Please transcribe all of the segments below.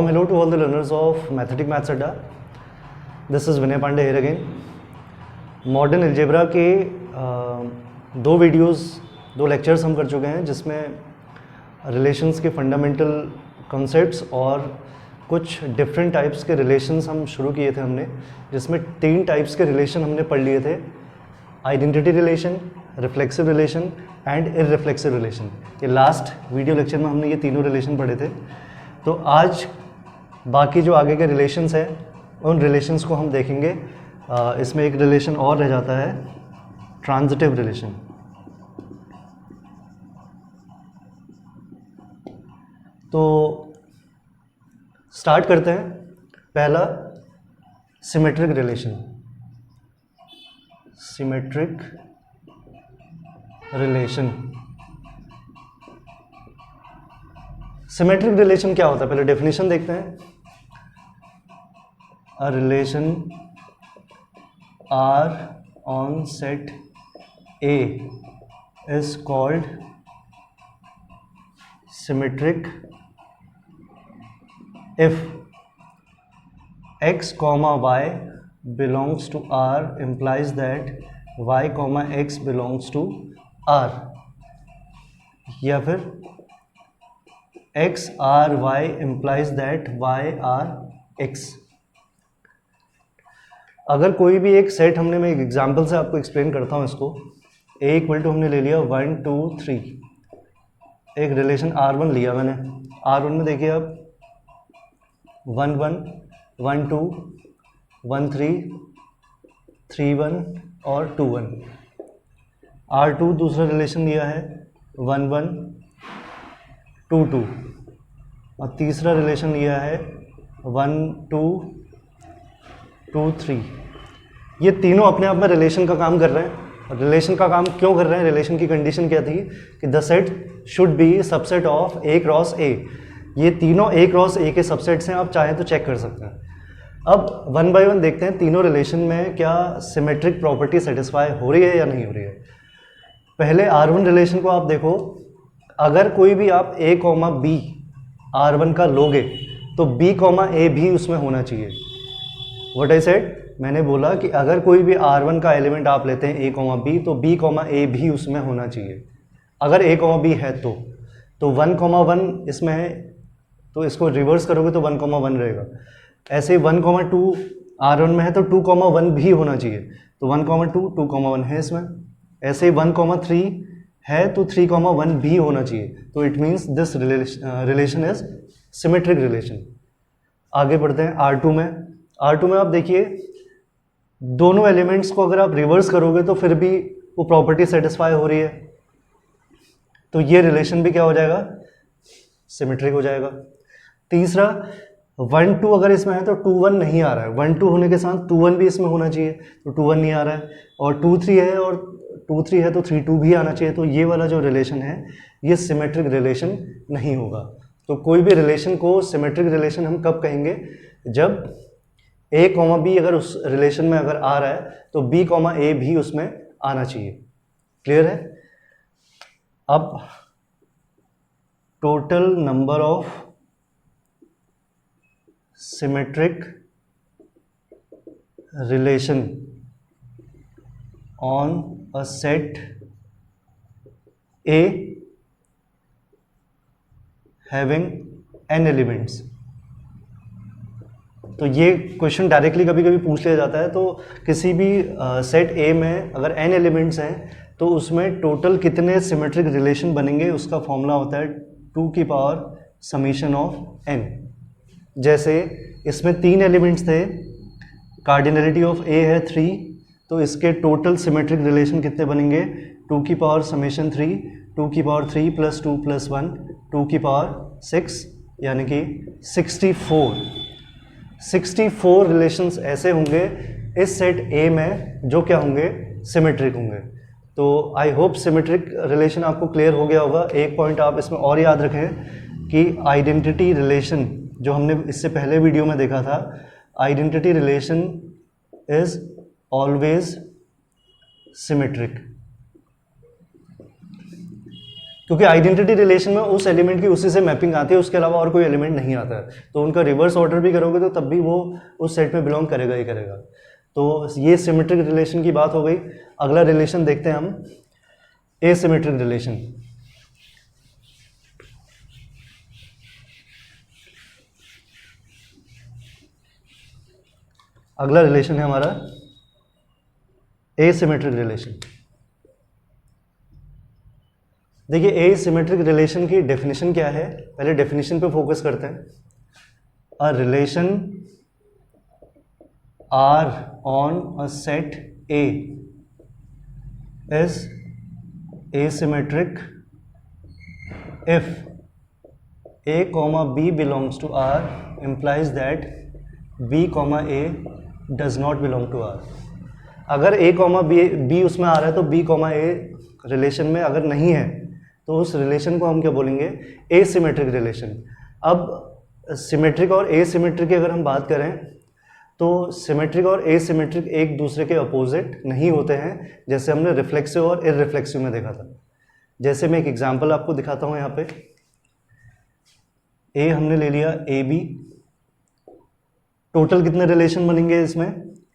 warm hello to all the learners of Mathematic Maths Adda. This is Vinay Pandey here again. Modern algebra के दो videos, दो lectures हम कर चुके हैं जिसमें रिलेशंस के फंडामेंटल कॉन्सेप्ट्स और कुछ डिफरेंट टाइप्स के रिलेशंस हम शुरू किए थे हमने, जिसमें 3 टाइप्स के रिलेशन हमने पढ़ लिए थे: identity relation, reflexive relation and irreflexive relation. ये लास्ट वीडियो लेक्चर में हमने ये तीनों रिलेशन पढ़े थे। तो आज बाकी जो आगे के रिलेशंस हैं उन रिलेशंस को हम देखेंगे। इसमें एक रिलेशन और रह जाता है, ट्रांजिटिव रिलेशन। तो स्टार्ट करते हैं। पहला symmetric relation. Symmetric relation, symmetric relation क्या होता है पहले डेफिनेशन देखते हैं। A relation R on set A is called symmetric if x comma y belongs to R implies that y comma x belongs to R, या फिर x R y implies that y R x। अगर कोई भी एक set हमने, मैं एक example से आपको एक्सप्लेन करता हूँ इसको। a इक्वल टू हमने ले लिया 1 2 3, एक रिलेशन R1 लिया मैंने। R1 में देखिए आप 1 1 1 2 1 3 3 1 और 2 1। R2 दूसरा रिलेशन लिया है 1 1 2 2 और तीसरा रिलेशन लिया है 1 2 2 3। ये तीनों अपने आप में रिलेशन का काम कर रहे हैं। रिलेशन का काम क्यों कर रहे हैं? रिलेशन की कंडीशन क्या थी कि the set should be subset of A cross A। ये तीनों A क्रॉस A के सबसेट्स हैं, आप चाहें तो चेक कर सकते हैं। अब वन बाय वन देखते हैं तीनों रिलेशन में क्या सिमेट्रिक प्रॉपर्टी सेटिस्फाई हो रही है या नहीं हो रही है। पहले R1 रिलेशन को आप देखो। अगर कोई भी आप A कॉमा B R1 का लोगे तो B कॉमा A भी उसमें होना चाहिए। व्हाट आई सेड, मैंने बोला कि अगर कोई भी R1 का एलिमेंट आप लेते हैं A कॉमा B तो B कॉमा A भी उसमें होना चाहिए। अगर A कॉमा B है तो 1 कॉमा 1 इसमें है, तो इसको रिवर्स करोगे तो 1 कॉमा 1 रहेगा। ऐसे ही 1 कॉमा 2 R1 में है तो 2 कॉमा 1 भी होना चाहिए, तो 1 कॉमा 2 2 कॉमा 1 है इसमें। ऐसे ही 1 कॉमा 3 है तो 3 कॉमा 1 भी होना चाहिए। तो it means this relation is symmetric relation. आगे बढ़ते हैं R2 में। R2 में आप देखिए दोनों एलिमेंट्स को अगर आप रिवर्स करोगे तो फिर भी वो प्रॉपर्टी सेटिस्फाई हो रही है, तो ये रिलेशन भी क्या हो जाएगा, सिमेट्रिक हो जाएगा। तीसरा 1 2 अगर इसमें है तो 2 1 नहीं आ रहा है। 1 2 होने के साथ 2 1 भी इसमें होना चाहिए, तो 2 1 नहीं आ रहा है। और 2 3 है और 2 3 है तो 3 2 भी आना चाहिए। तो ये वाला जो रिलेशन है ये सिमेट्रिक रिलेशन नहीं होगा। तो कोई भी रिलेशन को सिमेट्रिक रिलेशन हम कब कहेंगे, जब A कॉमा B अगर उस रिलेशन में अगर आ रहा है तो B कॉमा A भी उसमें आना चाहिए। क्लियर है? अब total number of symmetric relation on a set A having n elements. तो ये क्वेश्चन डायरेक्टली कभी कभी पूछ लिया जाता है। तो किसी भी सेट A में अगर n एलिमेंट्स हैं तो उसमें टोटल कितने सिमेट्रिक रिलेशन बनेंगे, उसका फॉर्मूला होता है 2 की पावर समीशन ऑफ n। जैसे इसमें 3 एलिमेंट्स थे, कार्डिनलिटी ऑफ A है 3, तो इसके टोटल सिमेट्रिक रिलेशन कितने बनेंगे, 2 की पावर समीशन 3, 2 की पावर 3 प्लस 2 प्लस 1, 2 की पावर 6, यानी कि 64 रिलेशंस ऐसे होंगे इस सेट A में जो क्या होंगे, सिमेट्रिक होंगे। तो आई होप सिमेट्रिक रिलेशन आपको क्लियर हो गया होगा। एक पॉइंट आप इसमें और याद रखें कि आइडेंटिटी रिलेशन जो हमने इससे पहले वीडियो में देखा था, identity relation is always symmetric. क्योंकि आइडेंटिटी रिलेशन में उस एलिमेंट की उसी से मैपिंग आती है, उसके अलावा और कोई एलिमेंट नहीं आता है, तो उनका रिवर्स ऑर्डर भी करोगे तो तब भी वो उस सेट में बिलोंग करेगा ही करेगा। तो ये सिमेट्रिक रिलेशन की बात हो गई। अगला रिलेशन देखते हैं हम, एसिमेट्रिक रिलेशन। अगला रिलेशन है हमारा एसिमेट्रिक रिलेशन। देखिए एसिमेट्रिक रिलेशन की डेफिनेशन क्या है, पहले डेफिनेशन पे फोकस करते हैं। A relation R on a set A is asymmetric if a comma b belongs to R implies that b comma a does not belong to R। अगर a comma b उसमें आ रहा है तो b comma a relation में अगर नहीं है तो उस रिलेशन को हम क्या बोलेंगे, एसिमेट्रिक रिलेशन। अब सिमेट्रिक और एसिमेट्रिक की अगर हम बात करें तो सिमेट्रिक और एसिमेट्रिक एक दूसरे के अपोजिट नहीं होते हैं, जैसे हमने रिफ्लेक्सिव और इररिफ्लेक्सिव में देखा था। जैसे मैं एक एग्जांपल आपको दिखाता हूँ यहाँ पे। ए हमने ले लिया ए बी, टोटल कितने रिलेशन बनेंगे इसमें,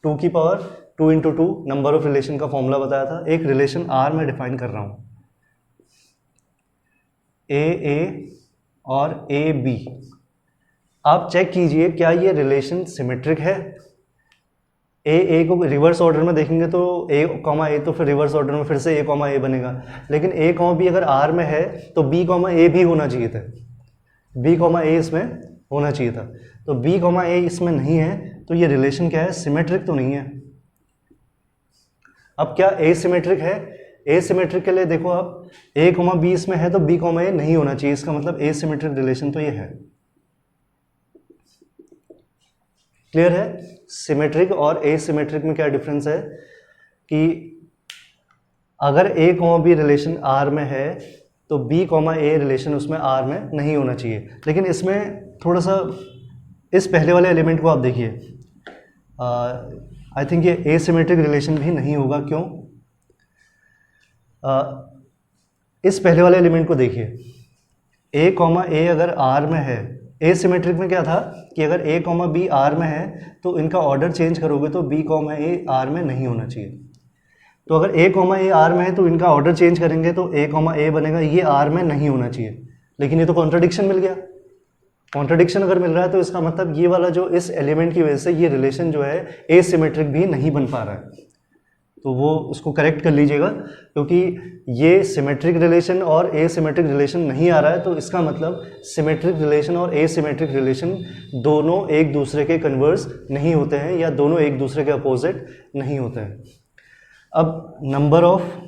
2 की power 2 into 2 number of relation का फॉर्मूला बताया था। एक रिलेशन आर में डिफाइन कर रहा हूँ, ए और ए बी। आप चेक कीजिए क्या ये रिलेशन सिमेट्रिक है। ए को रिवर्स ऑर्डर में देखेंगे तो ए कॉमा ए, तो फिर रिवर्स ऑर्डर में फिर से ए कॉमा ए बनेगा, लेकिन ए कॉमा बी अगर आर में है तो बी कॉमा ए भी होना चाहिए था, बी कॉमा ए इसमें होना चाहिए था। तो बी कॉमा ए इसमें नहीं है तो ये रिलेशन क्या है, सिमेट्रिक तो नहीं है। अब क्या एसिमेट्रिक है, एसिमेट्रिक के लिए देखो आप, ए कॉमा बी इसमें है तो बी कॉमा ए नहीं होना चाहिए, इसका मतलब एसिमेट्रिक रिलेशन तो ये है। क्लियर है? सिमेट्रिक और एसिमेट्रिक में क्या डिफरेंस है कि अगर ए कॉमा बी रिलेशन आर में है तो बी कॉमा ए रिलेशन उसमें आर में नहीं होना चाहिए। लेकिन इसमें थोड़ा सा इस पहले वाले एलिमेंट को आप देखिए, आई थिंक ये एसिमेट्रिक रिलेशन भी नहीं होगा। क्यों? इस पहले वाले एलिमेंट को देखिए, ए कॉमा ए अगर आर में है, एसिमेट्रिक में क्या था कि अगर ए कॉमा बी आर में है तो इनका ऑर्डर चेंज करोगे तो बी कॉमा ए आर में नहीं होना चाहिए। तो अगर ए कॉमा ए आर में है तो इनका ऑर्डर चेंज करेंगे तो ए कॉमा ए बनेगा, ये आर में नहीं होना चाहिए। लेकिन ये तो कॉन्ट्रडिक्शन मिल गया। कॉन्ट्रडिक्शन अगर मिल रहा है तो इसका मतलब ये वाला जो इस एलिमेंट की वजह से ये रिलेशन जो है एसिमेट्रिक भी नहीं बन पा रहा है, तो वो उसको करेक्ट कर लीजिएगा। क्योंकि ये सिमेट्रिक रिलेशन और एसिमेट्रिक रिलेशन नहीं आ रहा है तो इसका मतलब सिमेट्रिक रिलेशन और एसिमेट्रिक रिलेशन दोनों एक दूसरे के कन्वर्स नहीं होते हैं या दोनों एक दूसरे के अपोजिट नहीं होते हैं। अब नंबर ऑफ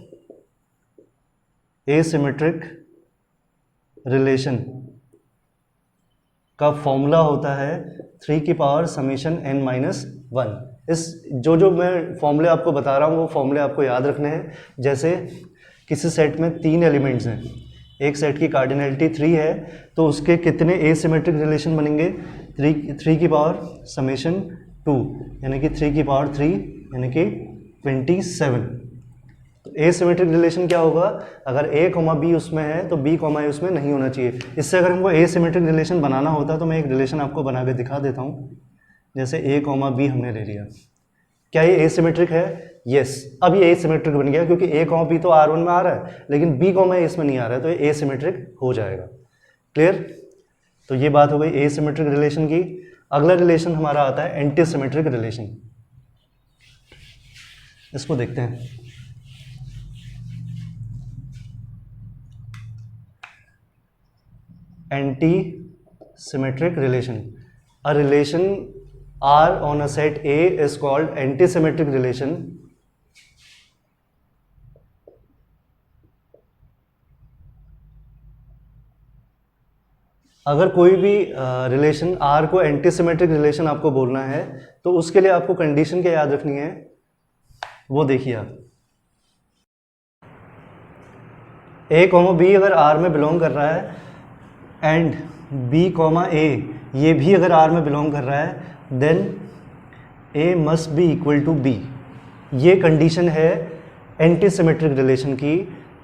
एसिमेट्रिक रिलेशन का फॉर्मूला होता है 3 की पावर समेशन n माइनस 1। इस जो मैं फॉर्मूले आपको बता रहा हूँ वो फॉर्मूले आपको याद रखने हैं। जैसे किसी सेट में 3 एलिमेंट्स हैं, एक सेट की कार्डिनलिटी 3 है तो उसके कितने एसिमेट्रिक रिलेशन बनेंगे, 3 की पावर समेशन 2 यानी कि 3 की पावर 3 यानी कि 27। तो एसिमेट्रिक रिलेशन क्या होगा, अगर ए कॉमा बी उसमें है तो बी कॉमा ए उसमें नहीं होना चाहिए। इससे अगर हमको एसिमेट्रिक रिलेशन बनाना होता तो मैं एक रिलेशन आपको बना के दिखा देता हूँ। जैसे ए कॉमा बी हमने ले लिया, क्या ये एसिमेट्रिक है? यस, अब ये एसिमेट्रिक बन गया क्योंकि ए कॉमा बी तो R1 में आ रहा है लेकिन बी कॉमा ए इसमें नहीं आ रहा है, तो ये एसिमेट्रिक हो जाएगा। क्लियर? तो ये बात हो गई एसिमेट्रिक रिलेशन की। अगला रिलेशन हमारा आता है एंटीसिमेट्रिक रिलेशन। इसको देखते हैं। Antisymmetric relation, a relation R on a set A is called antisymmetric relation अगर कोई भी रिलेशन R को एंटीसिमेट्रिक रिलेशन आपको बोलना है तो उसके लिए आपको कंडीशन क्या याद रखनी है, वो देखिए आप। A कॉमा B अगर R में बिलोंग कर रहा है एंड B कॉमा A ये भी अगर R में बिलोंग कर रहा है then A must be equal to B। ये कंडीशन है एंटीसिमेट्रिक रिलेशन की,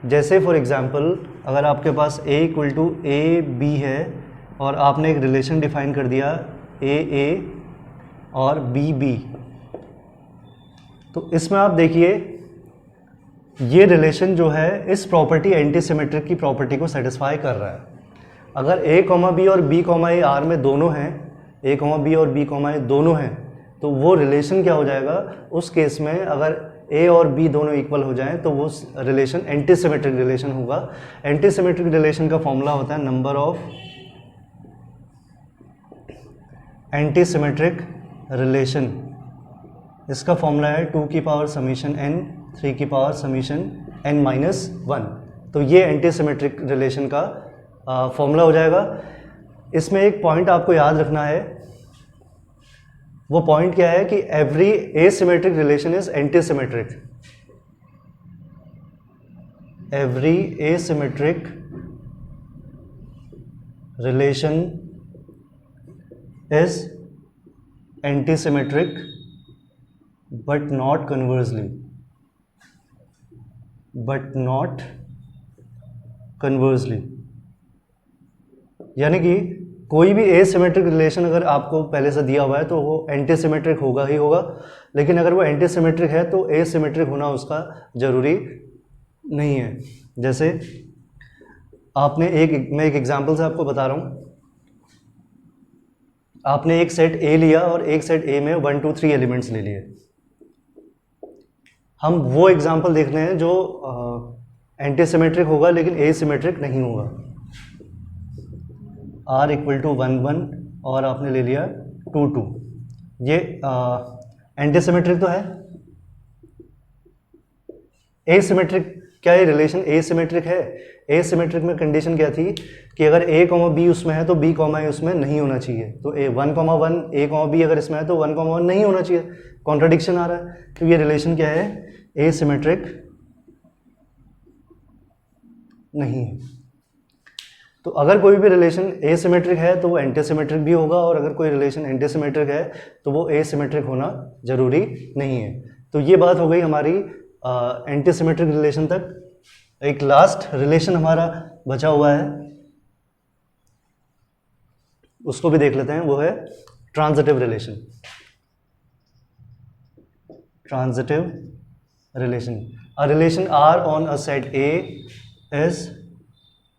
जैसे फॉर एग्जांपल अगर आपके पास a equal to A B है और आपने एक रिलेशन डिफाइन कर दिया ए और बी, तो इसमें आप देखिए ये रिलेशन जो है इस प्रॉपर्टी एंटी सिमेट्रिक की प्रॉपर्टी को सेटिस्फाई कर रहा है। अगर a, b और b, a आर में दोनों हैं, a, b और b, a दोनों हैं, तो वो रिलेशन क्या हो जाएगा उस केस में, अगर a और b दोनों इक्वल हो जाएं तो वो रिलेशन एंटी सिमेट्रिक रिलेशन होगा। एंटी सिमेट्रिक रिलेशन का फॉर्मूला होता है number of anti symmetric relation. इसका फॉर्मूला है 2 की पावर समीशन n 3 की पावर समीशन n माइनस 1। तो ये एंटी सिमेट्रिक रिलेशन का फॉर्मूला हो जाएगा। इसमें एक पॉइंट आपको याद रखना है, वो पॉइंट क्या है कि every asymmetric relation is anti symmetric. Every asymmetric relation is anti symmetric but not conversely, but not conversely. यानी कि कोई भी एसिमेट्रिक रिलेशन अगर आपको पहले से दिया हुआ है तो वो एंटी सिमेट्रिक होगा ही होगा, लेकिन अगर वो एंटी सिमेट्रिक है तो एसिमेट्रिक होना उसका ज़रूरी नहीं है। जैसे आपने मैं एक एग्जांपल से आपको बता रहा हूँ, आपने एक सेट ए लिया और एक सेट ए में 1 2 3 एलिमेंट्स ले लिए। हम वो एग्जांपल देख रहे हैं जो एंटी सिमेट्रिक होगा लेकिन एसिमेट्रिक नहीं होगा। r इक्वल टू 1 1 और आपने ले लिया 2 2, ये एंटी सिमेट्रिक तो है। एसिमेट्रिक क्या ये रिलेशन एसिमेट्रिक है? एसिमेट्रिक में कंडीशन क्या थी कि अगर a, b उसमें है तो b, a उसमें नहीं होना चाहिए। तो a 1, 1 a, b अगर इसमें है तो 1, 1 नहीं होना चाहिए, कॉन्ट्रडिक्शन आ रहा है। तो ये रिलेशन क्या है? एसिमेट्रिक नहीं है। तो अगर कोई भी रिलेशन एसिमेट्रिक है तो वो एंटीसिमेट्रिक भी होगा, और अगर कोई रिलेशन एंटीसिमेट्रिक है तो वो एसिमेट्रिक होना जरूरी नहीं है। तो ये बात हो गई हमारी एंटीसिमेट्रिक रिलेशन तक। एक लास्ट रिलेशन हमारा बचा हुआ है, उसको भी देख लेते हैं, वो है transitive relation. Transitive relation, a relation R on a set A is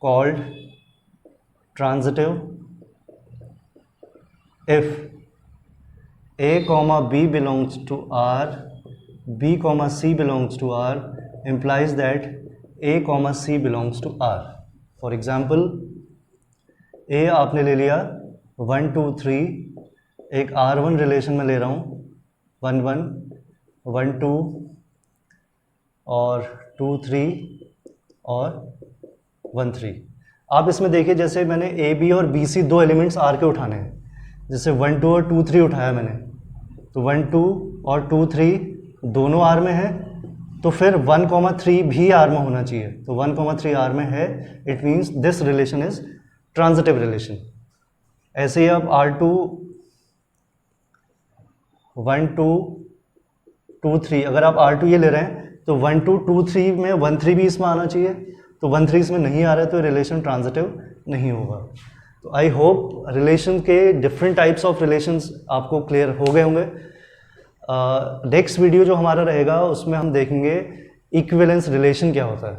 called transitive if a comma b belongs to R, b comma c belongs to R, implies that a comma c belongs to R. For example, a आपने ले लिया 1 2 3, एक R1 relation में ले रहा हूँ 1 1 1 2 और 2 3 और 1 3। आप इसमें देखिए जैसे मैंने ए बी और बी सी दो एलिमेंट्स आर के उठाने हैं, जैसे 1 2 और 2 3 उठाया मैंने, तो 1 2 और 2 3 दोनों आर में है, तो फिर 1 3 भी आर में होना चाहिए। तो 1 3 आर में है, it means this relation is transitive relation. ऐसे ही आप R2 1 2 2 3, अगर आप R2 ये ले रहे हैं तो 1 2 2 3 में 1 3 भी इसमें आना चाहिए, तो 1 3 इसमें नहीं आ रहा है तो रिलेशन ट्रांजिटिव नहीं होगा। तो आई होप रिलेशन के डिफरेंट टाइप्स ऑफ रिलेशंस आपको क्लियर हो गए होंगे। नेक्स्ट वीडियो जो हमारा रहेगा उसमें हम देखेंगे इक्विवेलेंस रिलेशन क्या होता है।